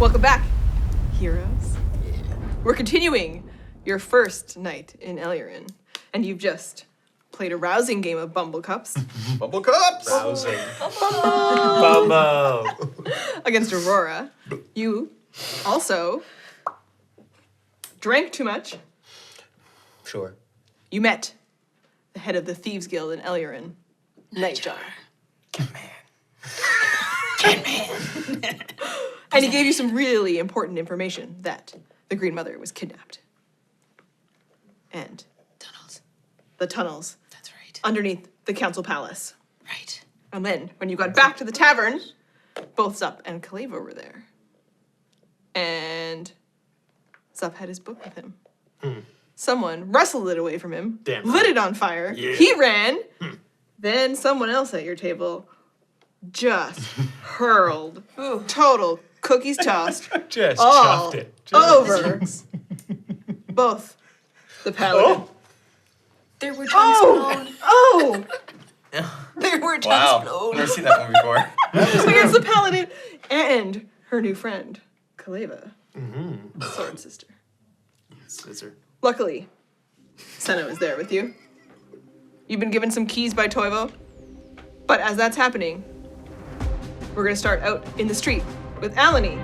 Welcome back, heroes. We're continuing your first night in Arrin, and you've just played a rousing game of Bumble Cups. Bumble Cups! Rousing. Bumble! Against Aurora. You also drank too much. Sure. You met the head of the Thieves Guild in Arrin, Nightjar. And he gave you some really important information that the Green Mother was kidnapped. And the tunnels. That's right. Underneath the council palace. Right. And then, when you got back to the tavern, both Zup and Kaleva were there. And Zup had his book with him. Someone wrestled it away from him, Damn lit right. it on fire. Yeah. He ran. Then someone else at your table just hurled. Total cookies tossed. Just all chuffed it. over both the paladin. There were tongues blown. Oh! There were tongues Wow. blown. Never seen that one before. Against the paladin and her new friend, Kaleva, sword sister. Scissor. Luckily, Senno is there with you. You've been given some keys by Toivo, but as that's happening, we're gonna start out in the street with Ahloni.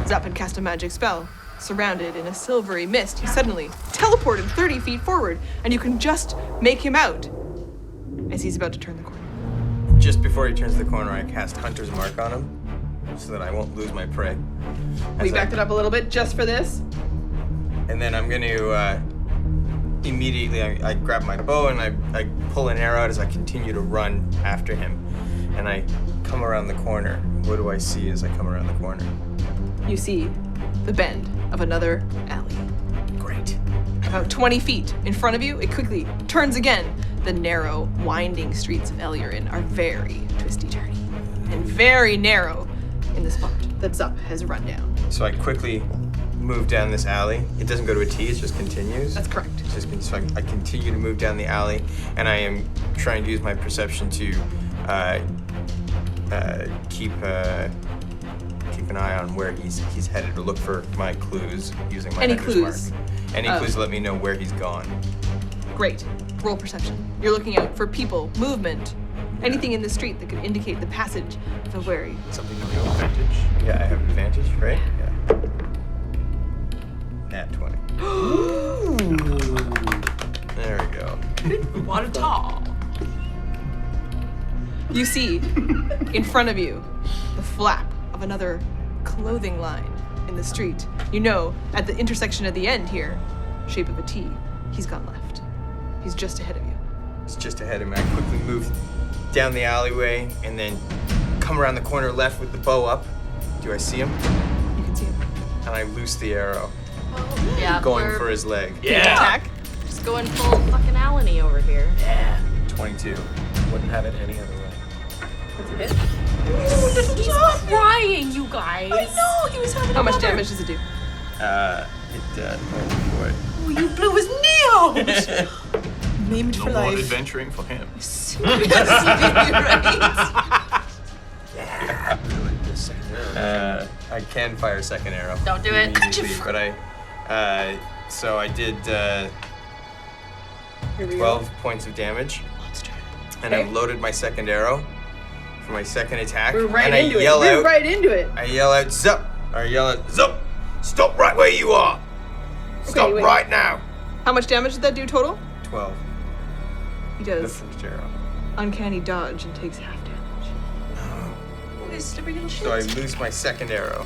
Zup had cast a magic spell. Surrounded in a silvery mist, he suddenly teleported 30 feet forward, and you can just make him out as he's about to turn the corner. Just before he turns the corner, I cast Hunter's Mark on him so that I won't lose my prey. We backed it up a little bit just for this. And then I'm going to immediately, I grab my bow and I pull an arrow out as I continue to run after him. And I come around the corner. What do I see as I come around the corner? You see the bend of another alley. Great. About 20 feet in front of you, it quickly turns again. The narrow, winding streets of Arrin are very twisty-turny and very narrow in the spot that Zup has run down. So I quickly move down this alley. It doesn't go to a T, it just continues. That's correct. So I continue to move down the alley, and I am trying to use my perception to keep an eye on where he's headed, to look for my clues using my Any Hunter's clues? Mark. Any clues let me know where he's gone. Great. Roll perception. You're looking out for people, movement, anything in the street that could indicate the passage of a wary. Something to real advantage. Yeah, I have advantage, right? Yeah. Nat 20. There we go. What a tall. You see, in front of you, the flap of another clothing line in the street. You know, at the intersection at the end here, shape of a T, he's gone left. He's just ahead of you. It's just ahead of me. I quickly move down the alleyway and then come around the corner left with the bow up. Do I see him? You can see him. And I loose the arrow, Yeah, going we're for his leg. Attack. just going full fucking Ahloni over here. Yeah. 22. Wouldn't have it any other way. That's a hit. He's crying, you guys. I know, he was having How much damage does it do? It oh boy. Oh, you blew his nose. Maimed for No more life. adventuring for him. Right. I can fire a second arrow. Don't do it. immediately, but so I did Here we 12 points of damage, Monster. and I've loaded my second arrow for my second attack. We're right and into I it. yell We're out, right into it. I yell out, Zup! Or I yell out, Zup! Stop right where you are! Stop wait. right now! How much damage did that do total? 12. He The does first arrow. uncanny dodge and takes half damage. This stupid little shit. So I lose my second arrow.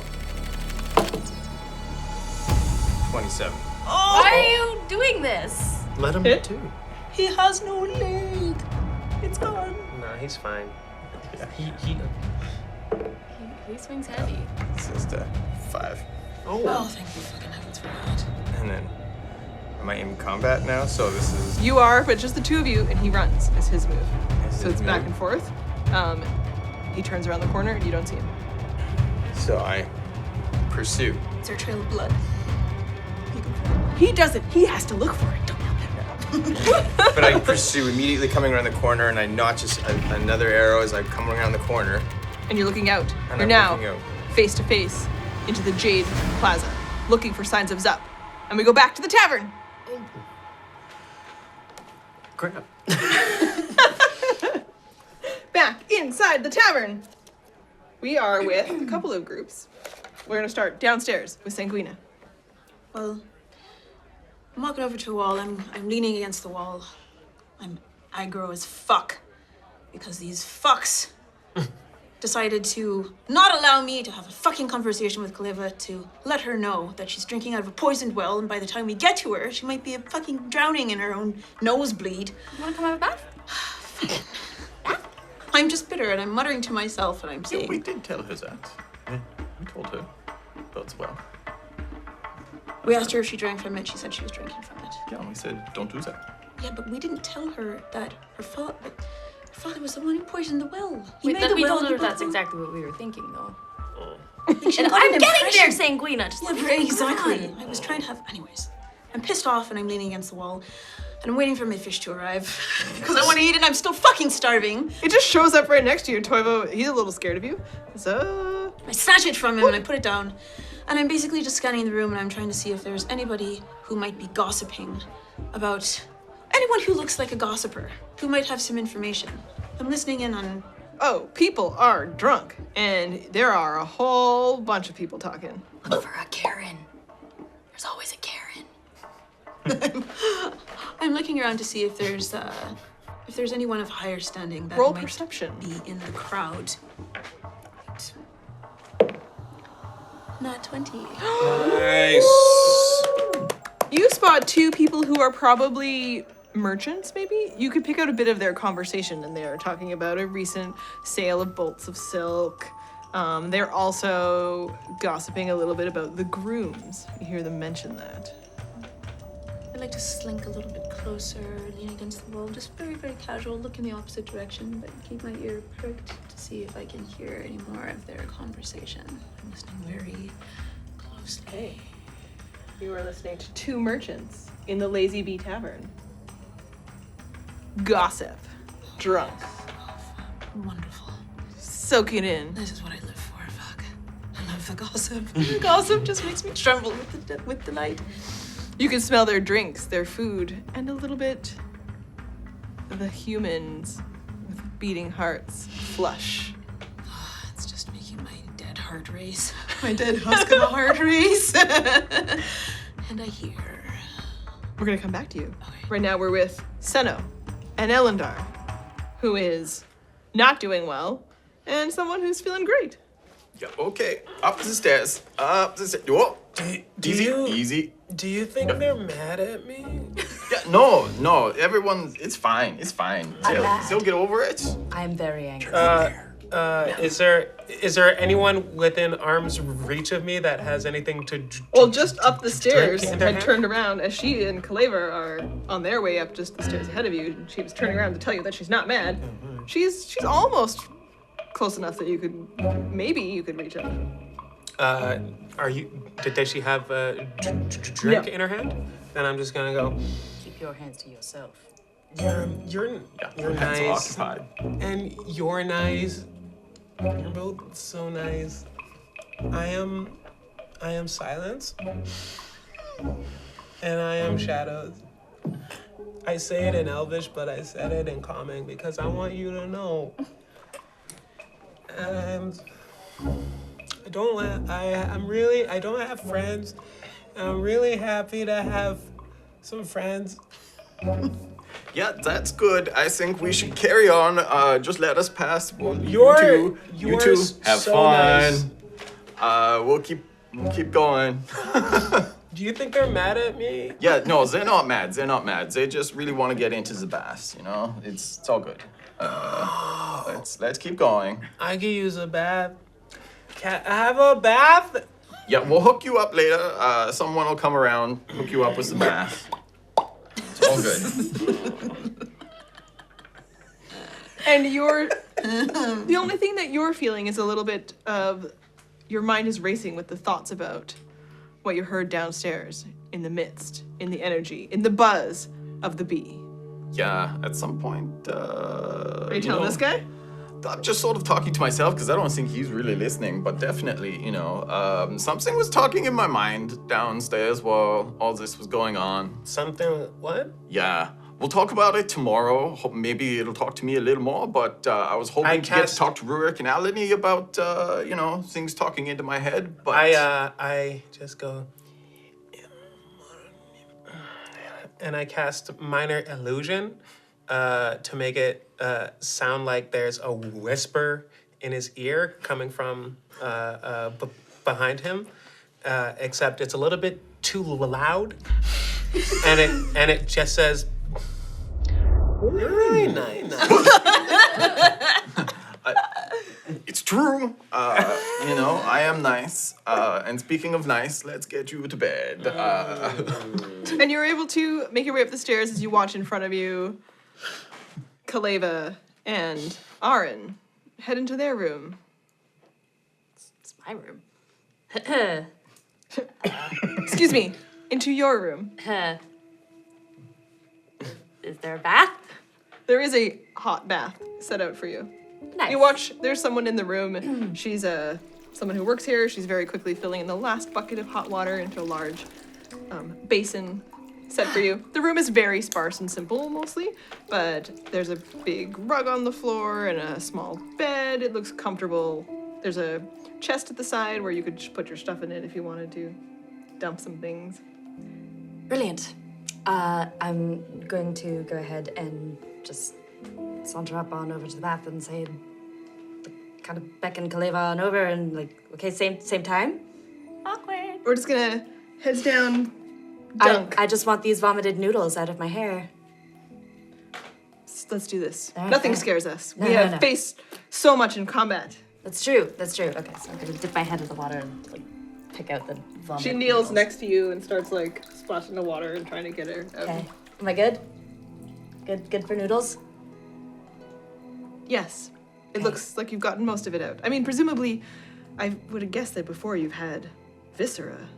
27. Why are you doing this? Let him Hit? too. He has no leg. It's gone. No, he's fine. He swings heavy. It's just 5. Oh, thank you fucking heavens for that. And then, am I in combat now? So this is... You are, but just the two of you, and he runs is his move. Is So his it's back move? and forth. He turns around the corner and you don't see him. So I pursue. Is there a trail of blood? He doesn't. He has to look for it. Don't help him. But I pursue, immediately coming around the corner, and I notch another arrow as I come around the corner. and you're looking out. And You're I'm now looking out. face to face into the Jade Plaza, looking for signs of Zup. And we go back to the tavern. Crap. Back inside the tavern. We are with a couple of groups. We're gonna start downstairs with Sanguina. Well, I'm walking over to a wall. I'm leaning against the wall. I'm aggro as fuck because these fucks decided to not allow me to have a fucking conversation with Kaleva, to let her know that she's drinking out of a poisoned well, and by the time we get to her, she might be fucking drowning in her own nosebleed. You wanna come out of bath? I'm just bitter, and I'm muttering to myself, and I'm saying, Yeah, we did tell her that. Yeah, we told her. That's well. we asked her if she drank from it. She said she was drinking from it. Yeah, we said, don't do that. Yeah, but we didn't tell her that her father was the one who poisoned the well. He Wait, made that the we well told and her he that's brought the- exactly what we were thinking, though. She And got I'm an getting there, impression. Sanguina. Just Yeah, right, exactly. I was trying to have. Anyways, I'm pissed off and I'm leaning against the wall, and I'm waiting for my fish to arrive because I want to eat and I'm still fucking starving. It just shows up right next to you, Toivo. He's a little scared of you. So I snatch it from him and I put it down, and I'm basically just scanning the room and I'm trying to see if there's anybody who might be gossiping about anyone who looks like a gossiper, who might have some information. I'm listening in on. oh, people are drunk, and there are a whole bunch of people talking. look for a Karen. There's always a Karen. I'm looking around to see if there's anyone of higher standing that Roll might perception. be in the crowd. Not 20. Nice. You spot two people who are probably merchants, maybe? You could pick out a bit of their conversation, and they're talking about a recent sale of bolts of silk. They're also gossiping a little bit about the grooms. You hear them mention that. I'd like to slink a little bit closer, lean against the wall, just very, very casual, look in the opposite direction, but keep my ear pricked to see if I can hear any more of their conversation. I'm listening very closely. You are listening to two merchants in the Lazy Bee Tavern. Gossip. Drunk. Wonderful. Soak it in. This is what I live for, fuck. I love the gossip. The gossip just makes me tremble with delight. You can smell their drinks, their food, and a little bit of the humans with beating hearts flush. It's just making my dead heart race. My dead husk of a heart race. And I hear. We're gonna come back to you. Okay. Right now we're with Senno and Elendar, who is not doing well, and someone who's feeling great. Yeah, okay. Up the stairs. Up the stairs. Whoa. Easy. Do you think they're mad at me? Yeah, no. Everyone, it's fine. It's fine. They'll get over it. I'm very angry. Is there anyone within arm's reach of me that has anything to? Well, just up the stairs drink in their had hand? turned around as she and Kaleva are on their way up just the stairs ahead of you. She was turning around to tell you that she's not mad. She's almost close enough that you could reach out. Does she have a drink No. in her hand? Then I'm just gonna go. Keep your hands to yourself. You're Her hands are nice, occupied. and you're nice. You're both so nice. I am silence, and I am shadows. I say it in Elvish, but I said it in Common because I want you to know. And I don't have friends. I'm really happy to have some friends. Yeah, that's good. I think we should carry on. Just let us pass. Well, You're you two have so fun. nice. We'll keep going. Do you think they're mad at me? Yeah, no, they're not mad. They're not mad. They just really want to get into the bath. You know, it's all good. Let's keep going. I could use a bath. Can I have a bath? Yeah, we'll hook you up later. Someone will come around, hook you up with the bath. It's all good. And the only thing that you're feeling is a little bit of your mind is racing with the thoughts about what you heard downstairs in the midst, in the energy, in the buzz of the bee. Yeah, at some point. Are you telling this guy? I'm just sort of talking to myself because I don't think he's really listening, but definitely, something was talking in my mind downstairs while all this was going on. Something, what? Yeah. We'll talk about it tomorrow. Maybe it'll talk to me a little more, but I was hoping to get to talk to Rurik and Ahloni about, things talking into my head, but... I just go... And I cast Minor Illusion to make it sound like there's a whisper in his ear coming from behind him, except it's a little bit too loud, and it just says, "Really nice." It's true. I am nice. And speaking of nice, let's get you to bed. And you're able to make your way up the stairs as you watch in front of you Kaleva and Arrin head into their room. It's my room. Excuse me, into your room. Is there a bath? There is a hot bath set out for you. Nice. You watch, there's someone in the room. She's someone who works here. She's very quickly filling in the last bucket of hot water into a large basin set for you. The room is very sparse and simple mostly, but there's a big rug on the floor and a small bed. It looks comfortable. There's a chest at the side where you could just put your stuff in it if you wanted to dump some things. Brilliant. I'm going to go ahead and just saunter up on over to the bath and say, kind of beckon Kaleva on over and okay, same time? Awkward. We're just gonna heads down, dunk. I just want these vomited noodles out of my hair. Let's do this. All right, Nothing all right. scares us. No, We have no. faced so much in combat. That's true. Okay, so I'm gonna dip my head in the water and pick out the vomit. She kneels noodles. next to you and starts splashing the water and trying to get her out. Okay. Am I good? Good for noodles? Yes. It Okay. looks like you've gotten most of it out. I mean, presumably, I would have guessed that before you've had viscera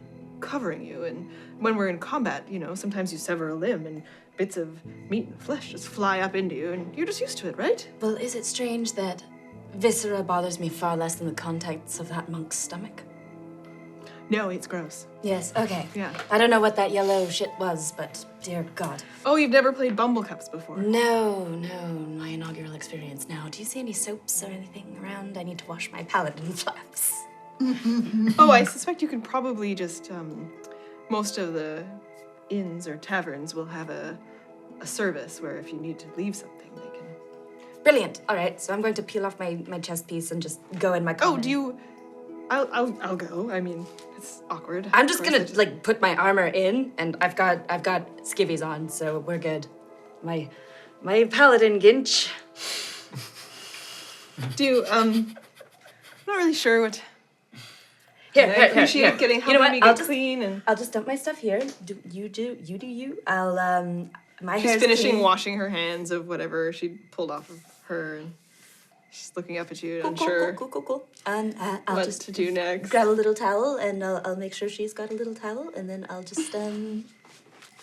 covering you, and when we're in combat, sometimes you sever a limb and bits of meat and flesh just fly up into you, and you're just used to it, right? Well, is it strange that viscera bothers me far less than the contents of that monk's stomach? No, it's gross. Yes, okay. Yeah. I don't know what that yellow shit was, but dear God. Oh, you've never played Bumble Cups before? No, my inaugural experience now. Do you see any soaps or anything around? I need to wash my paladin flaps. Oh, I suspect you can probably just, most of the inns or taverns will have a service where if you need to leave something, they can... Brilliant. All right, so I'm going to peel off my chest piece and just go in my common. Oh, do you... I'll go. I mean, it's awkward. I'm just Of course gonna put my armor in, and I've got skivvies on, so we're good. My paladin ginch. I'm not really sure what... Here, I here, appreciate here. getting You know helping what? me I'll get clean and... I'll just dump my stuff here. Do you. I'll my She's hair's finishing clean. washing her hands of whatever she pulled off of her, and she's looking up at you, unsure Cool. And I'll what just to do next. grab a little towel, and I'll make sure she's got a little towel, and then I'll just do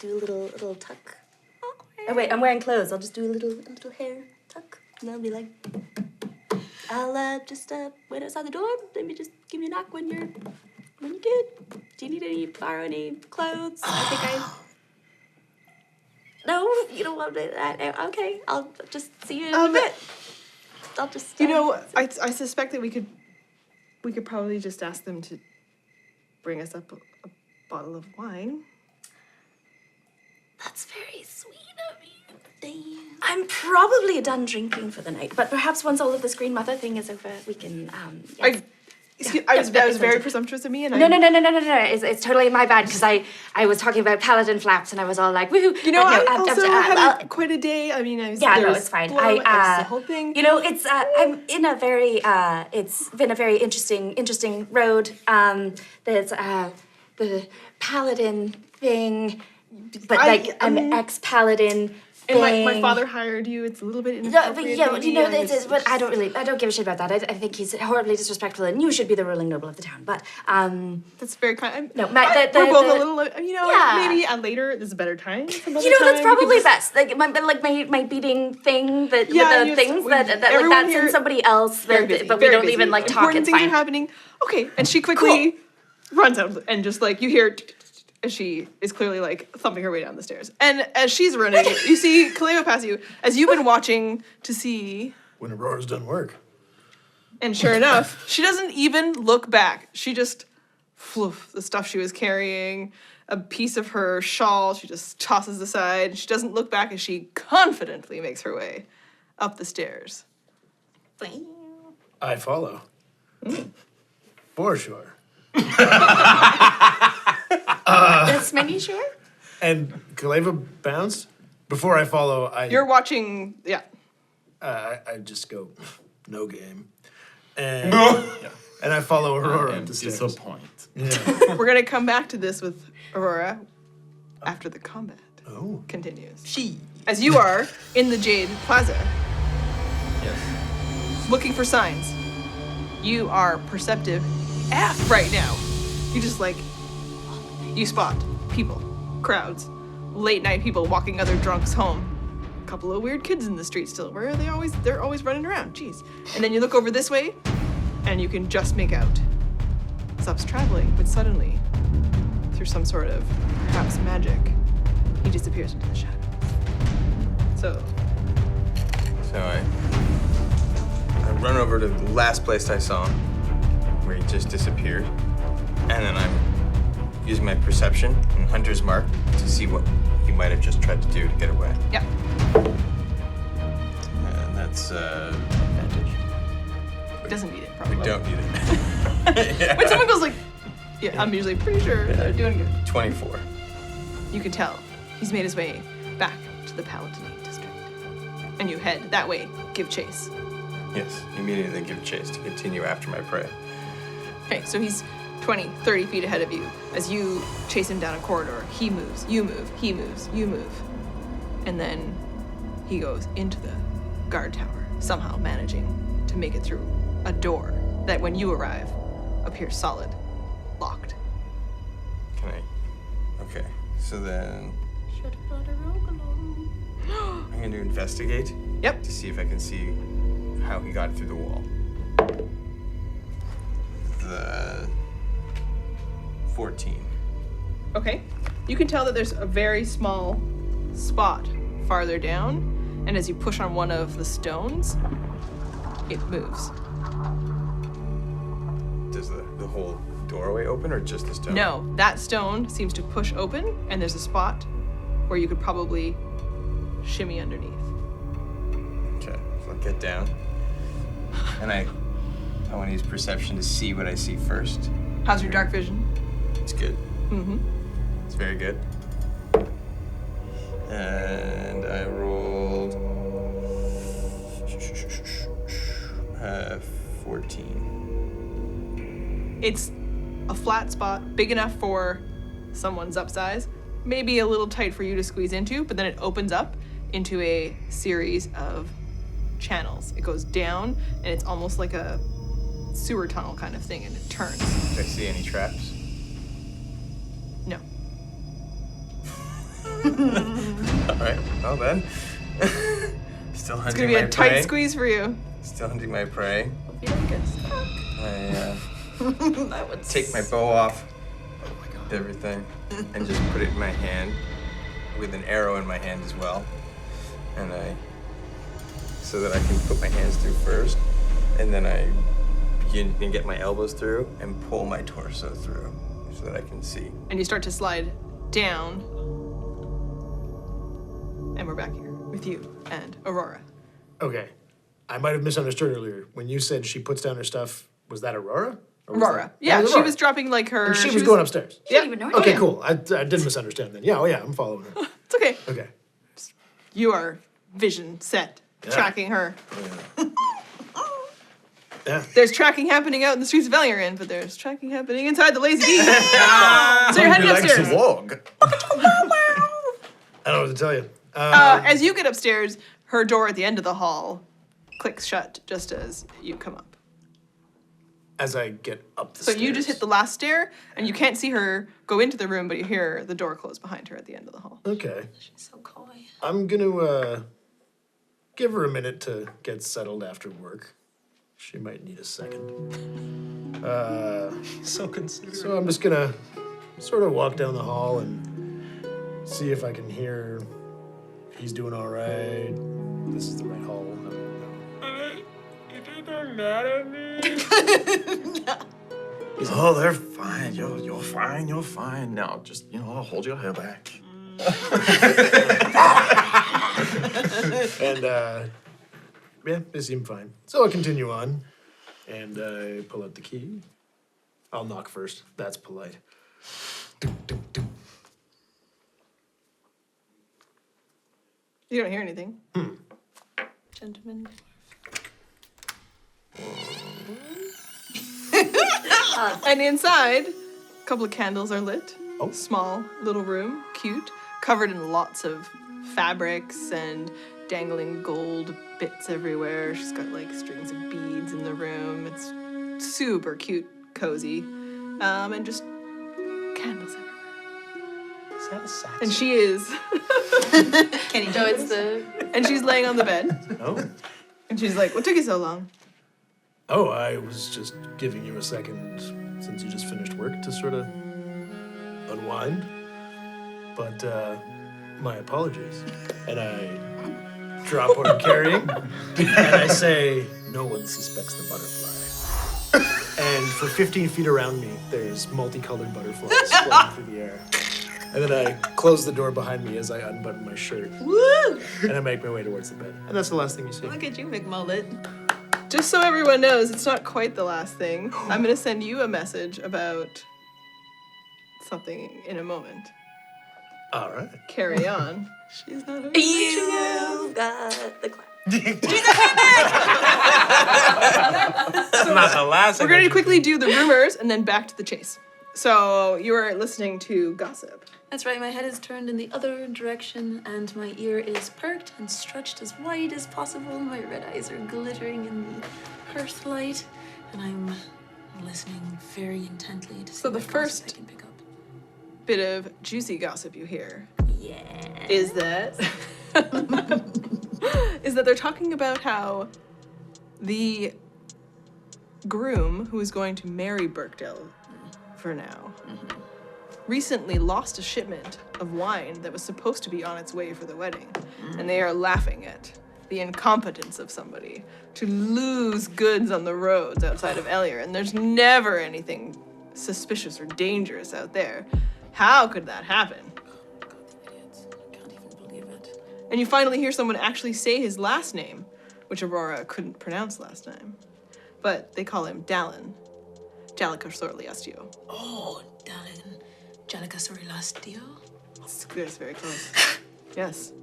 a little tuck. Oh wait, I'm wearing clothes. I'll just do a little hair tuck, and I'll be like, I'll just wait outside the door. Let me just give you a knock when you're good. Do you need borrow any clothes? I think I. No, you don't want that. Okay, I'll just see you in a bit. I'll just. I suspect that we could probably just ask them to bring us up a bottle of wine. That's very sweet of you. I'm probably done drinking for the night, but perhaps once all of this Green Mother thing is over, we can. Yes. I was very presumptuous of me, and No. It's totally my bad because I was talking about paladin flaps and I was all like, woohoo. I also had quite a day. I mean, It's fine. The whole thing. It's I'm in a very it's been a very interesting road. There's the paladin thing, but I'm ex-paladin And thing. my father hired you. It's a little bit No, inappropriate. but maybe, you know, and but I don't give a shit about that. I think he's horribly disrespectful, and you should be the ruling noble of the town. But that's very kind. no, we're both a little. Yeah. Maybe later. This is a better time. That's probably best. Like my beating thing that with the things that like that's in somebody else. But we don't busy. even like talk. Important It's things fine. are happening. Okay, and she quickly runs out, and just like you hear. As she is clearly like thumping her way down the stairs. And as she's running, you see Kaleva pass you, as you've been watching to see. When Aurora's done work. And sure enough, she doesn't even look back. She just, the stuff she was carrying, a piece of her shawl, she just tosses aside. She doesn't look back as she confidently makes her way up the stairs. I follow. For sure. That's maybe sure. And Kaleva bounce. Before I follow, You're watching, yeah. I just go, no game. And and I follow Aurora up the stairs. Disappoint. Yeah. We're gonna come back to this with Aurora after the combat continues. As you are in the Jade Plaza, looking for signs. You are perceptive AF right now. You just like, you spot people, crowds, late night people walking other drunks home. A couple of weird kids in the street still. Where are they always? They're always running around. Jeez. And then you look over this way, and you can just make out Zup's traveling, but suddenly, through some sort of perhaps magic, he disappears into the shadows. So I run over to the last place I saw him, where he just disappeared, and then I'm using my perception and Hunter's Mark to see what he might have just tried to do to get away. yeah. And that's advantage. Doesn't need it, We probably. don't need it. Yeah. When someone goes like, yeah, I'm usually pretty sure they're doing good. 24. You can tell he's made his way back to the Palatinate district. And you head that way, give chase. Yes, immediately give chase to continue after my prey. Okay, so he's 20, 30 feet ahead of you. As you chase him down a corridor, he moves, you move, he moves, you move. And then he goes into the guard tower, somehow managing to make it through a door that when you arrive appears solid, locked. Can I? Okay, so then I'm going to investigate. Yep. To see if I can see how he got through the wall. The 14. Okay. You can tell that there's a very small spot farther down, and as you push on one of the stones, it moves. Does the whole doorway open or just the stone? No, that stone seems to push open, and there's a spot where you could probably shimmy underneath. Okay, so I'll get down. And I want to use perception to see what I see first. How's your dark vision? It's good. Mm-hmm. It's very good. And I rolled 14. It's a flat spot, big enough for someone's up size. Maybe a little tight for you to squeeze into, but then it opens up into a series of channels. It goes down, and it's almost like a sewer tunnel kind of thing, and it turns. Do I see any traps? No. All right, well then. Still hunting It's gonna be my a tight prey. squeeze for you. Still hunting my prey. Hope you don't get stuck. I That would take my bow off, everything, and just put it in my hand, with an arrow in my hand as well, and so that I can put my hands through first, and then I begin to get my elbows through and pull my torso through, so that I can see. And you start to slide down. And we're back here with you and Aurora. Okay. I might have misunderstood earlier. When you said she puts down her stuff, was that Aurora? Or was Aurora. that- Yeah, that was she Aurora. was dropping like her. And she was going upstairs. You didn't even know. Okay, Yeah. cool. I didn't misunderstand then. Yeah, oh yeah, I'm following her. It's okay. Okay. You are vision set, tracking her. Yeah. There's tracking happening out in the streets of Valerian, but there's tracking happening inside the Lazy Bee. So you're heading upstairs. Wog. I don't know what to tell you. As you get upstairs, her door at the end of the hall clicks shut just as you come up. As I get up the So stairs. you just hit the last stair, and you can't see her go into the room, but you hear the door close behind her at the end of the hall. Okay. She's so coy. I'm gonna give her a minute to get settled after work. She might need a second. So considerate. So I'm just gonna sort of walk down the hall and see if I can hear if he's doing all right. This is the right hall. Oh, they're fine. You're fine. You're fine. Now, just hold your hair back. And yeah, they seem fine. So I continue on, and I pull out the key. I'll knock first. That's polite. You don't hear anything. Gentlemen. And inside, a couple of candles are lit. Oh. Small little room, cute, covered in lots of fabrics and dangling gold bits everywhere. She's got like strings of beads in the room. It's super cute, cozy, and just candles everywhere. Is that a sax? And she is, Kenny No, it's the. and she's laying on the bed. Oh. And she's like, "What took you so long?" Oh, I was just giving you a second since you just finished work to sort of unwind. But my apologies. And I drop what I'm carrying and I say, no one suspects the butterfly. And for 15 feet around me, there's multicolored butterflies flying through the air. And then I close the door behind me as I unbutton my shirt. Woo! And I make my way towards the bed. And that's the last thing you see. Look at you, McMullet. Just so everyone knows, it's not quite the last thing. I'm gonna send you a message about something in a moment. All right. Carry on. She's not over. You got the clap. That's not the last We're thing. going to quickly do the rumors and then back to the chase. So you are listening to gossip. That's right, my head is turned in the other direction and my ear is perked and stretched as wide as possible. My red eyes are glittering in the hearth light and I'm listening very intently to see So the what gossip first- I can pick up. Bit of juicy gossip you hear Yeah. is that they're talking about how the groom who is going to marry Birkdale for now recently lost a shipment of wine that was supposed to be on its way for the wedding, and they are laughing at the incompetence of somebody to lose goods on the roads outside of Elier, and there's never anything suspicious or dangerous out there. How could that happen? God, the idiots. I can't even believe it. And you finally hear someone actually say his last name, which Aurora couldn't pronounce last time. But they call him Dallin. Jalika Sorliastio. Oh, darling. Jalika Sorilastio. It's good, it's very close. Yes.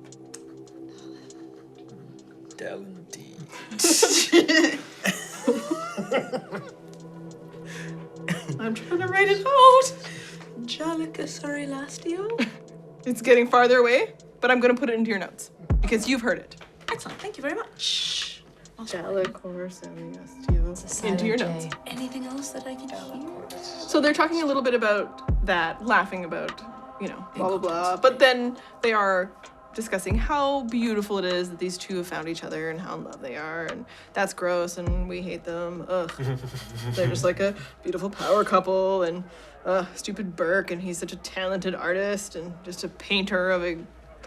I'm trying to write it out. Jalika Sorilastio. It's getting farther away, but I'm gonna put it into your notes because you've heard it. Excellent, thank you very much. Jalika Sorliastio. Into your notes. Anything else that I can hear? So they're talking a little bit about that, laughing about, blah, blah, blah. But then they are discussing how beautiful it is that these two have found each other and how in love they are. And that's gross and we hate them. Ugh. They're just like a beautiful power couple and stupid Burke and he's such a talented artist and just a painter of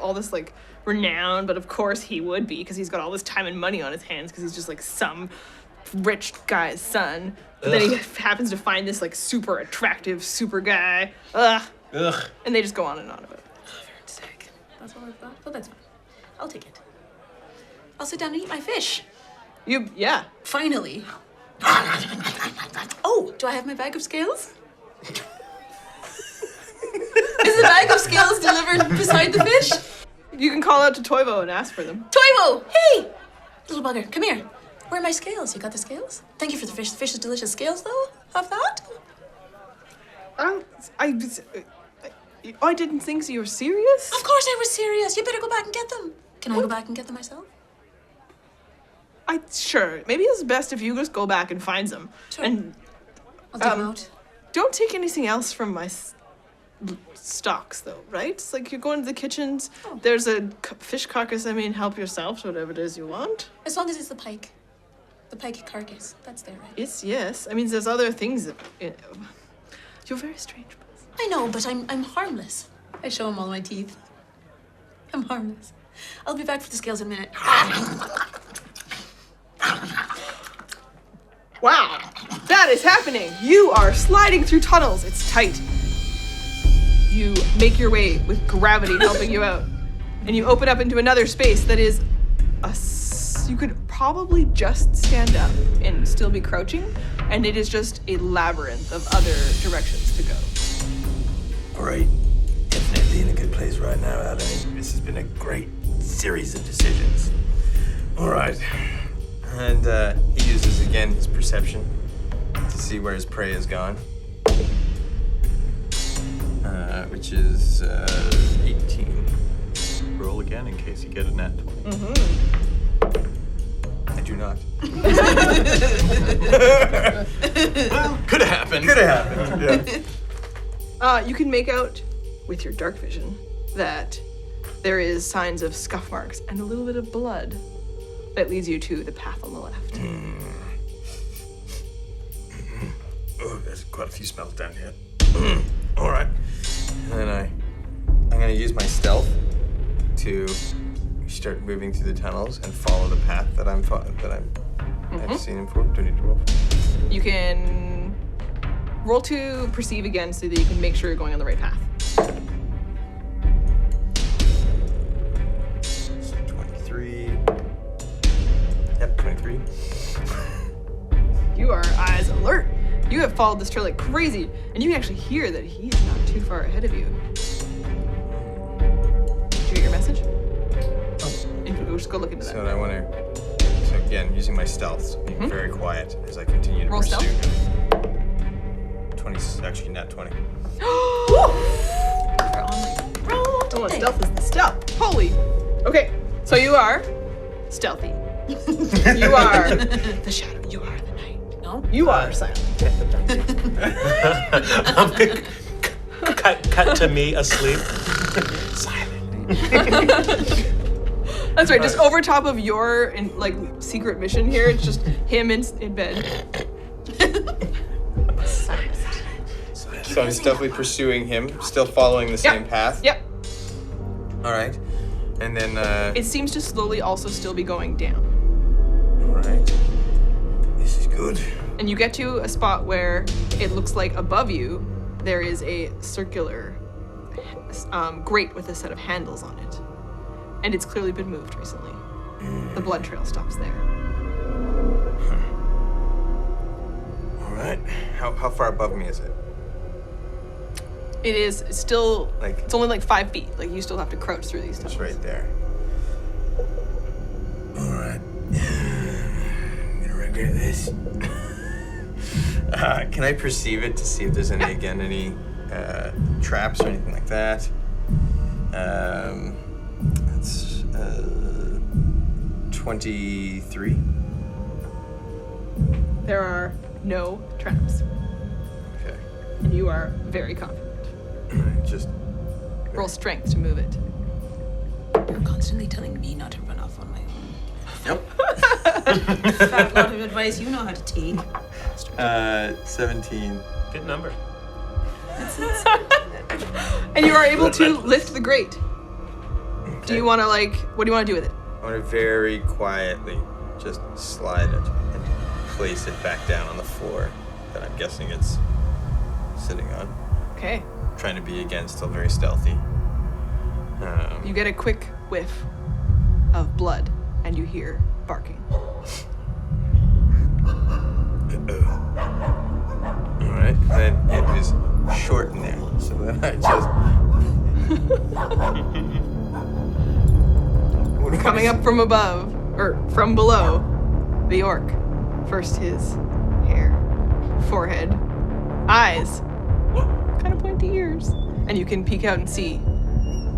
all this like renown. But of course he would be because he's got all this time and money on his hands because he's just like some rich guy's son. But then he happens to find this like super attractive super guy. Ugh. And they just go on and on about it. Sick. That's all I've got, but that's fine. I'll take it. I'll sit down and eat my fish. Yeah. Finally. Oh, do I have my bag of scales? Is the bag of scales delivered beside the fish? You can call out to Toivo and ask for them. Toivo, hey! Little bugger, come here. Where are my scales? You got the scales? Thank you for the fish. The fish is delicious. Scales, though? Have that? I didn't think so. You were serious? Of course I was serious. You better go back and get them. Can I go back and get them myself? Sure. Maybe it's best if you just go back and find them. Sure. And I'll dig them out. don't take anything else from my stocks, though, right? It's like you're going to the kitchens. Oh. There's a fish carcass. I mean, help yourself to whatever it is you want. As long as it's the pike. The pike carcass. That's there, right? Yes. I mean, there's other things. You're very strange. I know, but I'm harmless. I show him all my teeth. I'm harmless. I'll be back for the scales in a minute. Wow, that is happening. You are sliding through tunnels. It's tight. You make your way with gravity helping you out. And you open up into another space that is you could probably just stand up and still be crouching. And it is just a labyrinth of other directions to go. Great. Definitely in a good place right now, Ahloni. This has been a great series of decisions. All right. And he uses again his perception to see where his prey has gone. Which is 18. Roll again in case you get a nat 20. I do not. Well, could have happened. Could have happened. Yeah. You can make out with your dark vision that there is signs of scuff marks and a little bit of blood that leads you to the path on the left. Oh, there's quite a few smells down here. All right. And then I'm gonna use my stealth to start moving through the tunnels and follow the path that I've seen him for. Do I need to roll? You can roll to perceive again so that you can make sure you're going on the right path. 23. Yep, 23. You are eyes alert. You have followed this trail like crazy, and you can actually hear that he's not too far ahead of you. Did you get your message? We'll just go look into that. So I want to. So again, using my stealth, being very quiet as I continue to Roll pursue stealth. him. 20, actually not 20. Oh, stealth is the stealth. Holy. Okay, so you are stealthy. You are the shadow. You are the night. No? You are silent. Cut to me asleep. Silent. That's right, just over top of your secret mission here, it's just him in bed. So I'm stealthily pursuing him, still following the same path. Yep. All right, and then. It seems to slowly also still be going down. All right. This is good. And you get to a spot where it looks like above you there is a circular grate with a set of handles on it. And it's clearly been moved recently. The blood trail stops there. All right. How far above me is it? It is still, Like- it's only like 5 feet. Like you still have to crouch through these tunnels. It's right there. All right. I'm gonna regret this. Can I perceive it to see if there's any traps or anything like that? That's 23. There are no traps. Okay. And you are very confident. Just Roll strength to move it. You're constantly telling me not to run off on my own. Nope. Fat lot of advice you know how to take. 17. Good number. And you are able to lift the grate. Do you want to what do you want to do with it? I want to very quietly just slide it and place it back down on the floor that I'm guessing it's sitting on. Okay. Trying to be, again, still very stealthy. You get a quick whiff of blood and you hear barking. Alright, then it was short in there, so then I just... Coming up from above, or from below, the orc. First his hair, forehead, eyes, kind of pointy ears. and you can peek out and see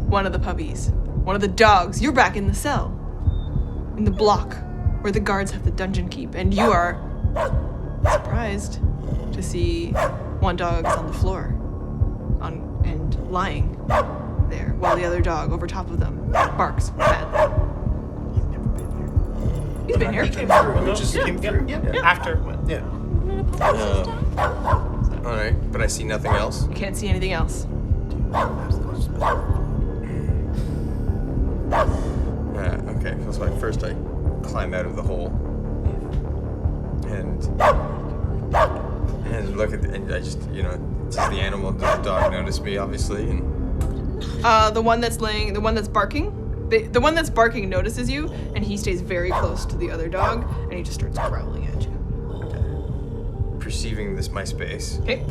one of the puppies, one of the dogs. You're back in the cell, in the block where the guards have the dungeon keep, and you are surprised to see one dog is on the floor and lying there, while the other dog over top of them barks badly. He's been here. He came through. We just came through. Yeah. After. Yeah. All right, but I see nothing else. You can't see anything else. Okay, so first I climb out of the hole and look at and I just does the animal, does the dog notice me obviously? And the one that's barking. The one that's barking notices you, and he stays very close to the other dog, and he just starts growling at you. Perceiving my space. Okay.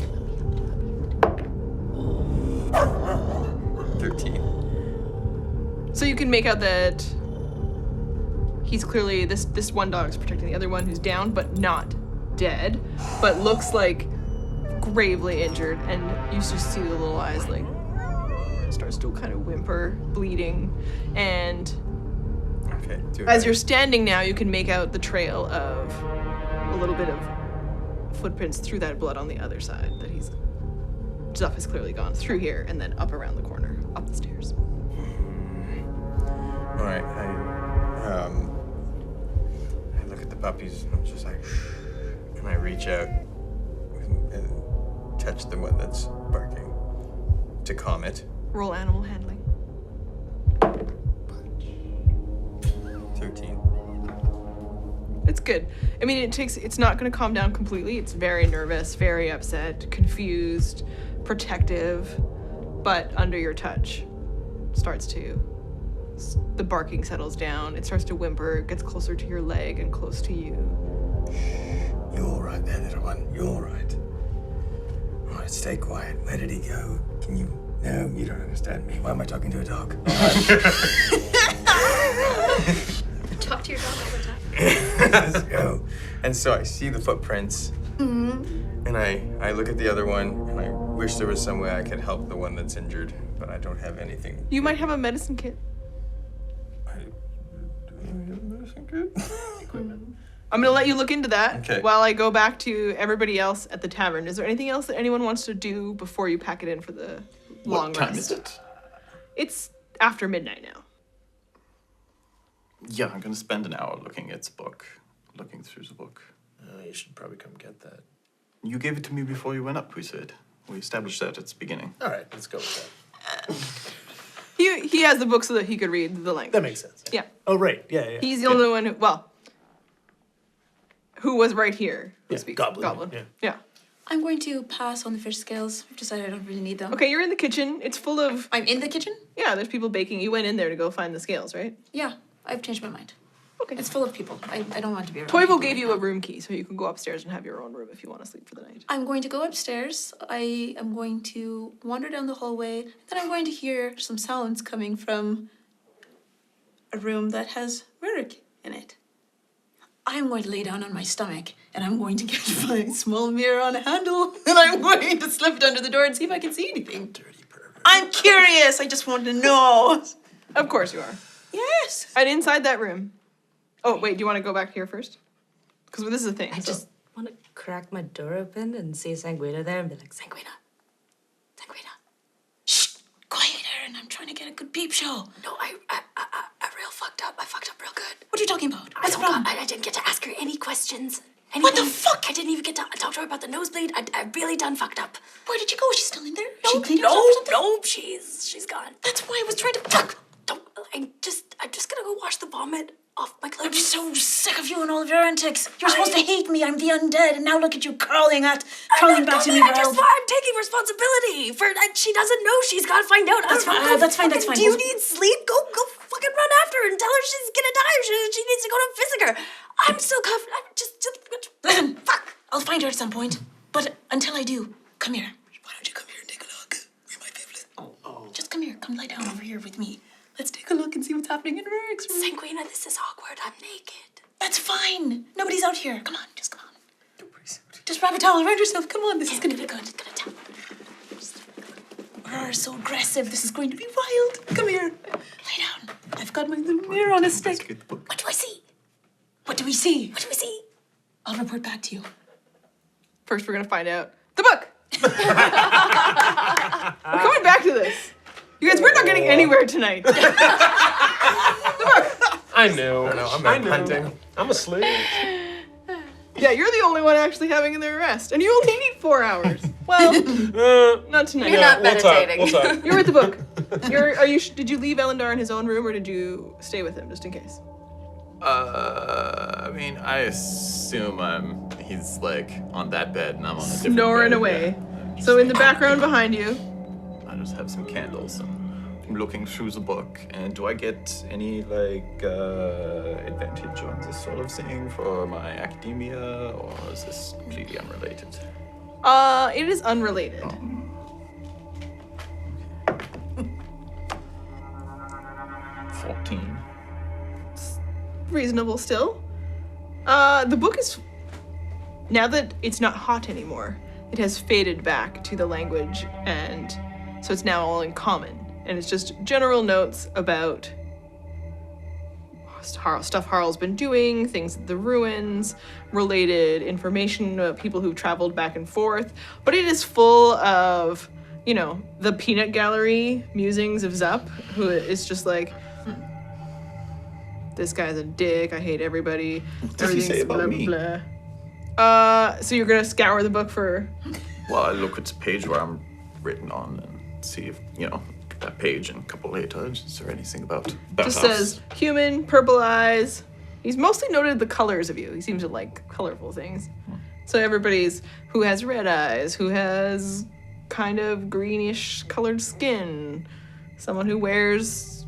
13. So you can make out that he's clearly this one dog's protecting the other one who's down, but not dead, but looks like gravely injured, and you just see the little eyes like starts to kind of whimper, bleeding, and as you're standing now, you can make out the trail of a little bit of footprints through that blood on the other side that Zup has clearly gone through here and then up around the corner, up the stairs. All right, I look at the puppies and I'm just like, shh, and I reach out and touch the one that's barking to calm it. Roll animal handling. 13. It's good. I mean, it's not going to calm down completely. It's very nervous, very upset, confused, protective, but under your touch, the barking settles down. It starts to whimper, gets closer to your leg and close to you. You're all right there, little one. You're all right. All right, stay quiet. Where did he go? Can you... No, you don't understand me. Why am I talking to a dog? Talk to your dog all the time. Let's go. And so I see the footprints, and I look at the other one, and I wish there was some way I could help the one that's injured, but I don't have anything. You might have a medicine kit. Do I have a medicine kit? I'm going to let you look into that while I go back to everybody else at the tavern. Is there anything else that anyone wants to do before you pack it in for the long rest? What time is it? It's after midnight now. Yeah, I'm gonna spend an hour looking through the book. You should probably come get that. You gave it to me before you went up, we said. We established that at the beginning. All right, let's go with that. He has the book so that he could read the language. That makes sense. Yeah. Oh, right. Yeah. He's the only one who was right here. Yeah, Goblin. Yeah. I'm going to pass on the fish scales. I've decided I don't really need them. Okay, you're in the kitchen. It's full of... I'm in the kitchen? Yeah, there's people baking. You went in there to go find the scales, right? Yeah, I've changed my mind. Okay. It's full of people. I don't want to be around Toivo people gave right you now. a room key, so you can go upstairs and have your own room if you want to sleep for the night. I'm going to go upstairs. I am going to wander down the hallway. Then I'm going to hear some sounds coming from a room that has Rurik in it. I'm going to lay down on my stomach, and I'm going to get my small mirror on a handle, and I'm going to slip it under the door and see if I can see anything. Dirty pervert. I'm curious. I just want to know. Of course you are. Yes. And inside that room... Oh, wait, do you want to go back here first? Because this is a thing. I just want to crack my door open and see Sanguina there and be like, Sanguina. Shh. Quiet, Arrin. I'm trying to get a good peep show. No, I real fucked up. I fucked up real good. What are you talking about? What's the problem? I didn't get to ask her any questions. What the fuck? I didn't even get to talk to her about the nosebleed. I really done fucked up. Where did you go? She's still in there? No, She cleaned herself or something? no, she's gone. That's why I was trying to fuck. I'm just gonna go wash the vomit off my clothes. I'm so sick of you and all of your antics. You're supposed to hate me. I'm the undead, and now look at you crawling back to me. I'm taking responsibility for. She doesn't know. She's gotta find out. That's fine. That's fine. That's fine. Do you need sleep? Go fucking run after her and tell her she's gonna die. Or she needs to go to visit her. I'm still covered. I'm just. Listen, fuck. I'll find her at some point. But until I do, come here. Why don't you come here and take a look? We might be able to. Oh. Just come here. Come lie down over here with me. Let's take a look and see what's happening in Rurik's room. Sanguina, this is awkward. I'm naked. That's fine. Nobody's out here. Come on. Just come on. Just wrap a towel around yourself. Come on. This is gonna be good. It's gonna tell. Aurora's so aggressive. This is going to be wild. Come here. Lay down. I've got my little mirror on a stick. What do I see? What do we see? What do we see? I'll report back to you. First, we're gonna find out the book. We're coming back to this. You guys, we're not getting anywhere tonight. The book. I knew. I'm hunting. I'm asleep. Yeah, you're the only one actually having their rest, and you only need 4 hours. Well, not tonight. You're not meditating. We'll talk. You're with the book. Did you leave Elendar in his own room, or did you stay with him just in case? I mean, I assume he's like on that bed and I'm on a different Snoring bed, away. yeah. So in the background behind you, I just have some candles and I'm looking through the book. And do I get any like advantage on this sort of thing for my academia, or is this completely unrelated? it is unrelated. 14. Reasonable still. The book is, now that it's not hot anymore, it has faded back to the language, and so it's now all in common. And it's just general notes about stuff Harl's been doing, things at the ruins, related information about people who've traveled back and forth. But it is full of, the peanut gallery musings of Zup, who is just like, this guy's a dick, I hate everybody. What does he say about me? So you're gonna scour the book for... Well, I look at the page where I'm written on and see if, that page and a couple later, is there anything about Just us? says, human, purple eyes. He's mostly noted the colors of you. He seems to like colorful things. So everybody's who has red eyes, who has kind of greenish colored skin, someone who wears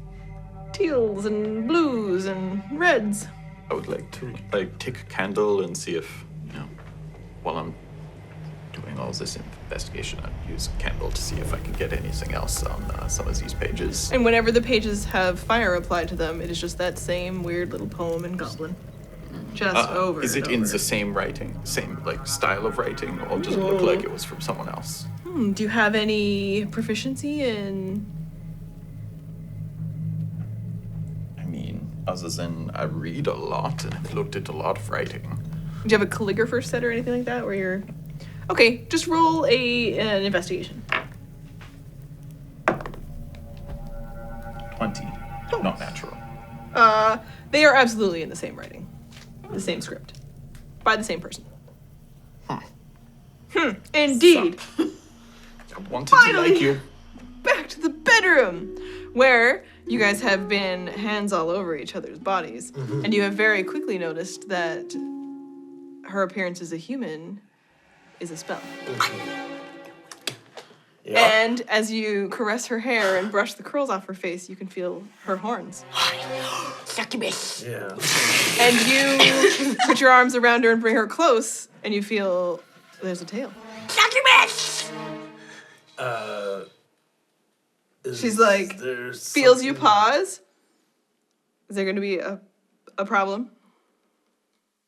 teals and blues and reds. I would like to take a candle and see if, while I'm doing all this investigation, I'd use a candle to see if I can get anything else on some of these pages. And whenever the pages have fire applied to them, it is just that same weird little poem in Goblin. Just over Is it and in over. the same writing, same style of writing, or does it look like it was from someone else? Do you have any proficiency in... I mean, other than I read a lot and I've looked at a lot of writing. Do you have a calligrapher set or anything like that where you're... Okay, just roll an investigation. 20. Not natural. They are absolutely in the same writing. The same script. By the same person. Indeed. I wanted to like you. Back to the bedroom, where you guys have been hands all over each other's bodies. And you have very quickly noticed that her appearance as a human is a spell. Yeah. And as you caress her hair and brush the curls off her face, you can feel her horns. Succubus. Yeah. And you put your arms around her and bring her close, and you feel there's a tail. Succubus! She's like, feels you pause. Is there going to be a problem?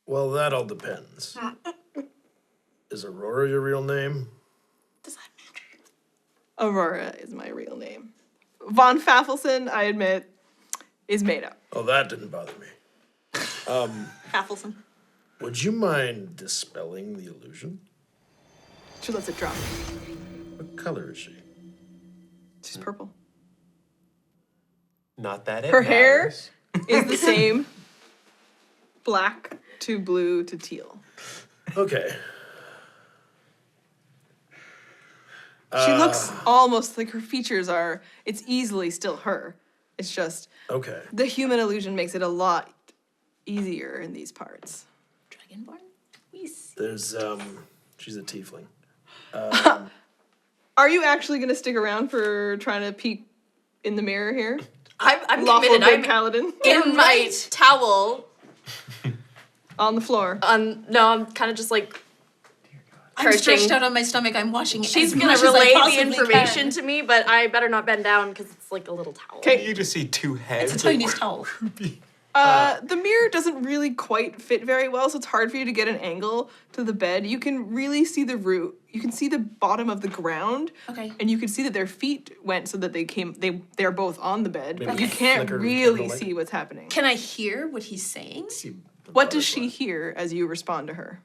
Well, that all depends. Is Aurora your real name? Does that matter? Aurora is my real name. Von Faffelson, I admit, is made up. Oh, that didn't bother me. Faffelson. Would you mind dispelling the illusion? She lets it drop. What color is she? She's purple. Not that it Her hair matters. is the same. Black to blue to teal. Okay. She looks almost like her features are, it's easily still her. It's just, Okay. the human illusion makes it a lot easier in these parts. Dragonborn? We see. There's, she's a tiefling. Are you actually going to stick around for trying to peek in the mirror here? I'm Lawful committed. good I'm paladin. in my towel. On the floor. No, I'm kind of just like I'm crouching. stretched out on my stomach. I'm watching it. She's as gonna much as I relay the possibly information can. to me, but I better not bend down because it's like a little towel. Okay. You just see two heads. It's a tiny towel. The mirror doesn't really quite fit very well, so it's hard for you to get an angle to the bed. You can really see the root. You can see the bottom of the ground. Okay. And you can see that their feet went so that they're both on the bed. But Maybe you can't flicker really candlelight. see what's happening. Can I hear what he's saying? What does she hear as you respond to her?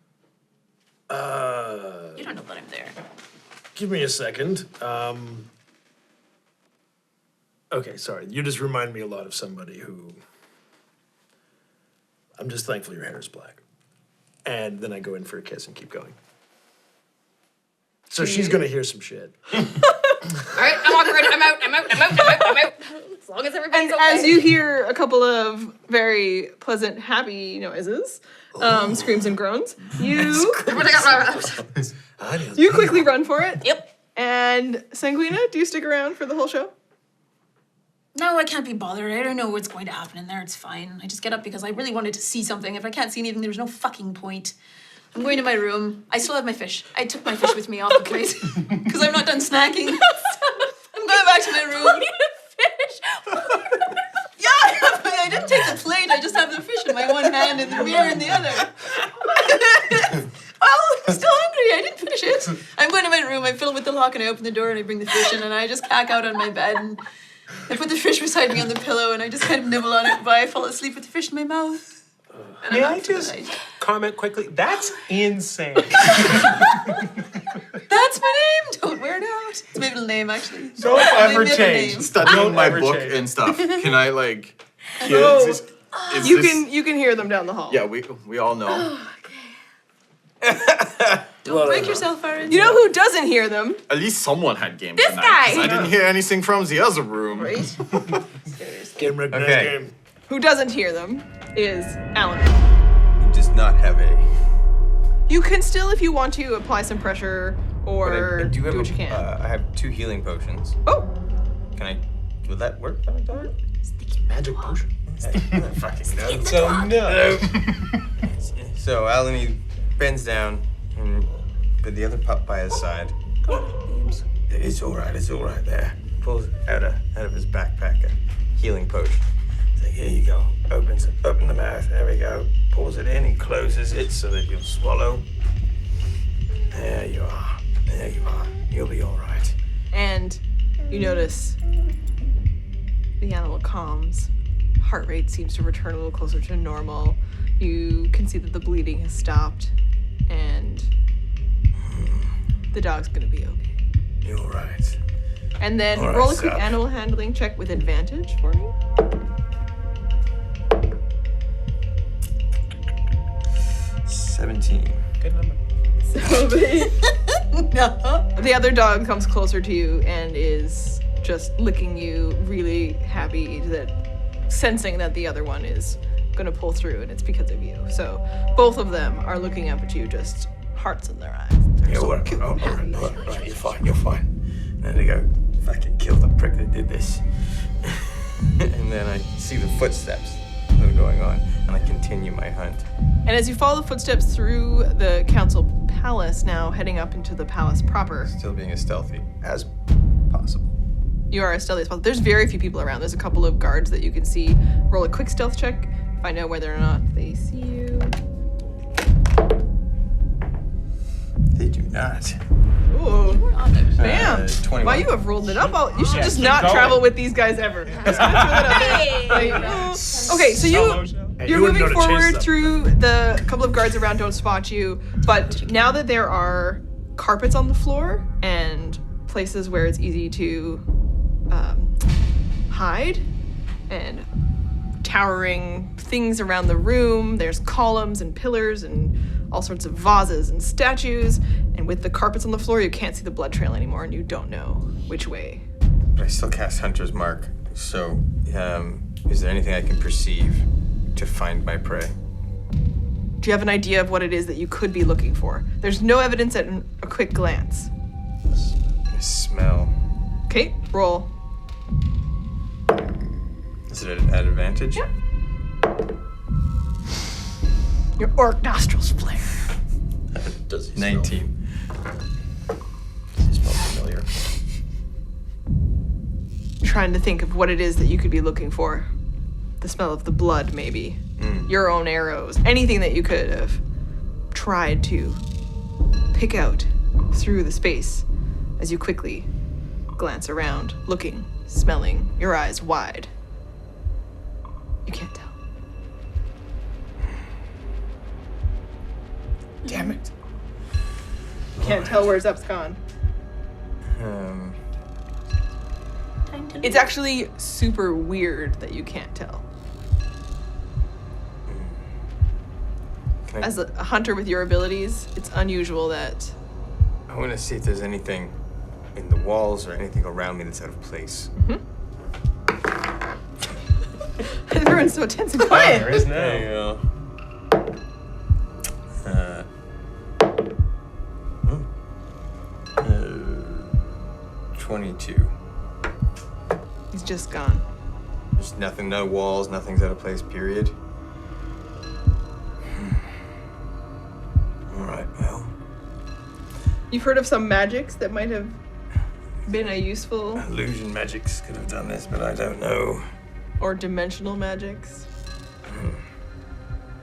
You don't know that I'm there. Give me a second. Okay, sorry. You just remind me a lot of somebody who. I'm just thankful your hair is black. And then I go in for a kiss and keep going. So she's gonna hear some shit. All right, I'm awkward. I'm out. As long as everybody's And okay. as you hear a couple of very pleasant, happy noises, screams and groans, you quickly run for it. Yep. And Sanguina, do you stick around for the whole show? No, I can't be bothered. I don't know what's going to happen in there. It's fine. I just get up because I really wanted to see something. If I can't see anything, there's no fucking point. I'm going to my room. I still have my fish. I took my fish with me off the plate because I'm not done snacking. I'm going back to my room. Fish. Yeah, I didn't take the plate. I just have the fish in my one hand and the mirror in the other. Well, I'm still hungry. I didn't finish it. I'm going to my room. I fill it with the lock and I open the door and I bring the fish in and I just cack out on my bed and I put the fish beside me on the pillow and I just kind of nibble on it, but I fall asleep with the fish in my mouth. And May I'm I out for the just night. comment quickly? That's insane. That's my name. Don't wear it out. It's my middle name, actually. Don't My ever middle change. name. Studying Don't my ever book change. and stuff. Can I like? Hear, No. is You can hear them down the hall. Yeah, we all know. Don't break yourself, Arrin. You know who doesn't hear them? At least someone had game This tonight. guy. 'Cause I didn't hear anything from the other room. Right? Game recognized Okay. game. Who doesn't hear them is Alan. He does not have a. You can still, if you want to, apply some pressure But or I do have what you can. I have 2 healing potions. Oh, Can I? Will that work on a dog? Magic potion. Fucking no. So no. So Ahloni bends down and put the other pup by his side. It's all right there. Pulls out of his backpack a healing potion. It's like, here you go. Open the mouth. There we go. Pulls it in and closes it so that you'll swallow. There you are. You'll be all right. and you notice the animal calms. Heart rate seems to return a little closer to normal. You can see that the bleeding has stopped, and the dog's gonna be okay. You're all right. And then All right, roll a quick Zup. animal handling check with advantage for me. 17. Good number. So the other dog comes closer to you and is just licking you, really happy that sensing that the other one is gonna pull through, and it's because of you. So both of them are looking up at you, just hearts in their eyes. They're so cute. All right, you're fine. And then they go, fucking kill the prick that did this. And then I see the footsteps that are going on, and I continue my hunt. And as you follow the footsteps through the council palace, now heading up into the palace proper, Still being as stealthy as possible. you are as stealthy as possible. There's very few people around. There's a couple of guards that you can see. Roll a quick stealth check. Find out whether or not they see you. They do not. Ooh. Damn. 21. Wow, you have rolled it up. You should just keep not going. travel with these guys ever. Just gonna throw that out there. Like, okay, so Solo show. you're you wouldn't moving know to chase forward them. through the couple of guards around don't spot you, but now that there are carpets on the floor and places where it's easy to hide and towering things around the room, there's columns and pillars and all sorts of vases and statues, and with the carpets on the floor you can't see the blood trail anymore and you don't know which way. But I still cast Hunter's Mark. So, is there anything I can perceive to find my prey? Do you have an idea of what it is that you could be looking for? There's no evidence at a quick glance. I smell. Okay, roll. Is it at advantage? Yep. Your orc nostrils flare. Does he smell? 19. Does he smell familiar? Trying to think of what it is that you could be looking for. the smell of the blood, maybe. Your own arrows. Anything that you could have tried to pick out through the space as you quickly glance around, looking, smelling, your eyes wide. You can't tell. Damn it. Can't tell where Zup's gone. Time to It's actually super weird that you can't tell. Can I, As a hunter with your abilities, it's unusual that... I want to see if there's anything in the walls or anything around me that's out of place. Everyone's so tense and quiet. There is There you now. go. 22. He's just gone. There's nothing, no walls, nothing's out of place, period. All right, well, You've heard of some magics that might have been a useful illusion magics could have done this, but I don't know. or dimensional magics.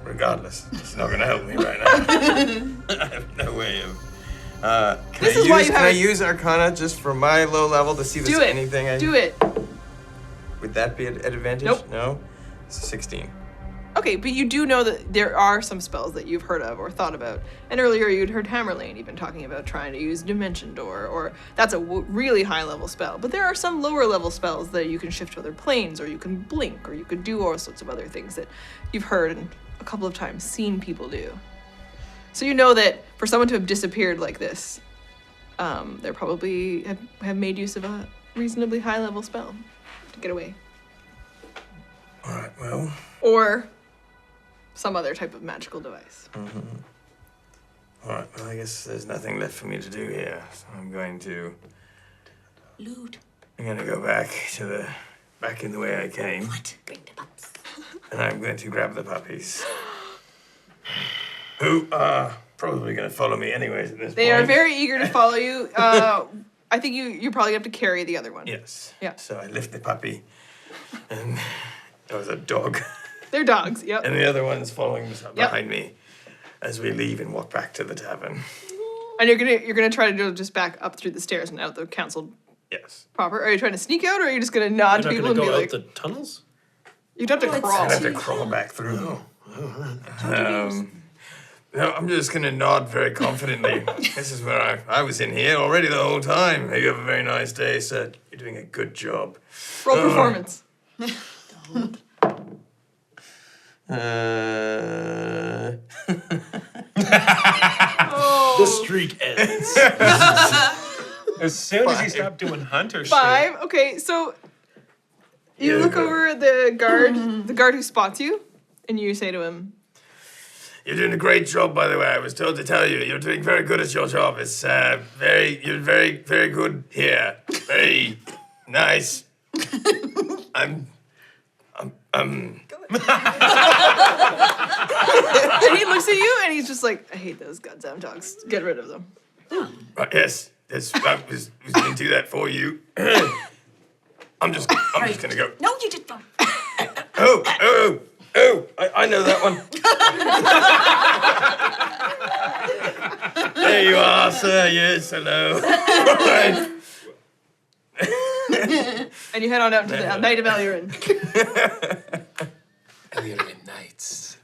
Regardless, it's not going to help me right now. I have no way of. This is why you Can I haven't- use Arcana just for my low level to see if Do there's it. anything? Do it. Would that be an advantage? Nope. No. It's a 16. Okay, but you do know that there are some spells that you've heard of or thought about. And earlier you'd heard Hammerlane even talking about trying to use Dimension Door, or that's a really high level spell. But there are some lower level spells that you can shift to other planes, or you can blink, or you could do all sorts of other things that you've heard and a couple of times seen people do. So you know that for someone to have disappeared like this, they probably have made use of a reasonably high level spell to get away. All right, well. Or some other type of magical device. All right, well, I guess there's nothing left for me to do here. So I'm going to Loot. go back in the way I came. What? Bring the pups. And I'm going to grab the puppies. Who are probably going to follow me anyways at this They point. are very eager to follow you. I think you probably have to carry the other one. Yes. Yeah. So I lift the puppy, and there was a dog, They're dogs, yep. and the other one's following behind me as we leave and walk back to the tavern. And you're gonna try to go just back up through the stairs and out the council Yes. proper. Are you trying to sneak out, or are you just gonna nod to You're not people going to and be go like, out the tunnels? you'd have to it's crawl? I have to crawl back through. No, I'm just going to nod very confidently. This is where I was in here already the whole time. You have a very nice day, sir. You're doing a good job. Roll performance. The streak ends. As soon as you stop doing hunter shit. 5. Okay, so you look over at the guard who spots you, and you say to him, You're doing a great job, by the way. I was told to tell you. You're doing very good at your job. It's you're very, very good here. Very nice. And he looks at you, and he's just like, I hate those goddamn dogs. Get rid of them. yes, I was going to do that for you. I'm just going to go. No, you did not. Oh, I know that one. There you are, sir. Yes, hello. Right. And you head on out into the night of Allurin. Allurin Nights.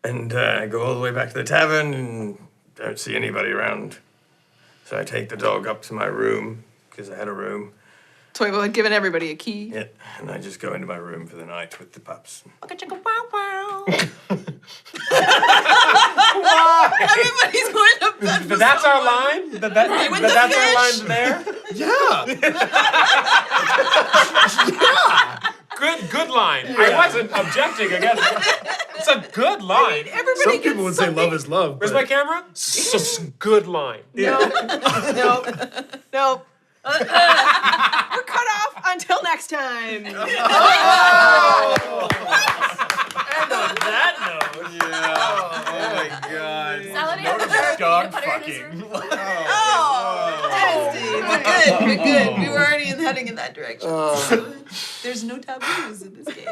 And I go all the way back to the tavern and don't see anybody around. So I take the dog up to my room, because I had a room. Toivo had given everybody a key. Yeah, and I just go into my room for the night with the pups. Everybody's going to bed. But that's our line? But that's our line there? Yeah. Good line. I wasn't objecting against it. It's a good line. Everybody Some gets people would say something. love is love. Where's but my camera? Good line. No. We're cut off until next time. And on that note. Oh my god. Salad Note of and dog peanut butter in his fucking. room. We're good. We're good. We were already heading in that direction. So there's no taboos in this game.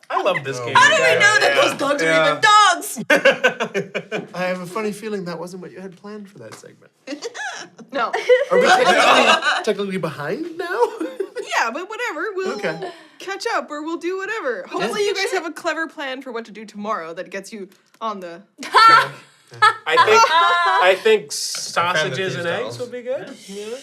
I love this game. How do we know that those dogs are even dogs? I have a funny feeling that wasn't what you had planned for that segment. No. Are we technically behind now? Yeah, but whatever. We'll catch up or we'll do whatever. Hopefully you guys have a clever plan for what to do tomorrow that gets you on the I think sausages thieves' and eggs dolls. will be good. Yeah.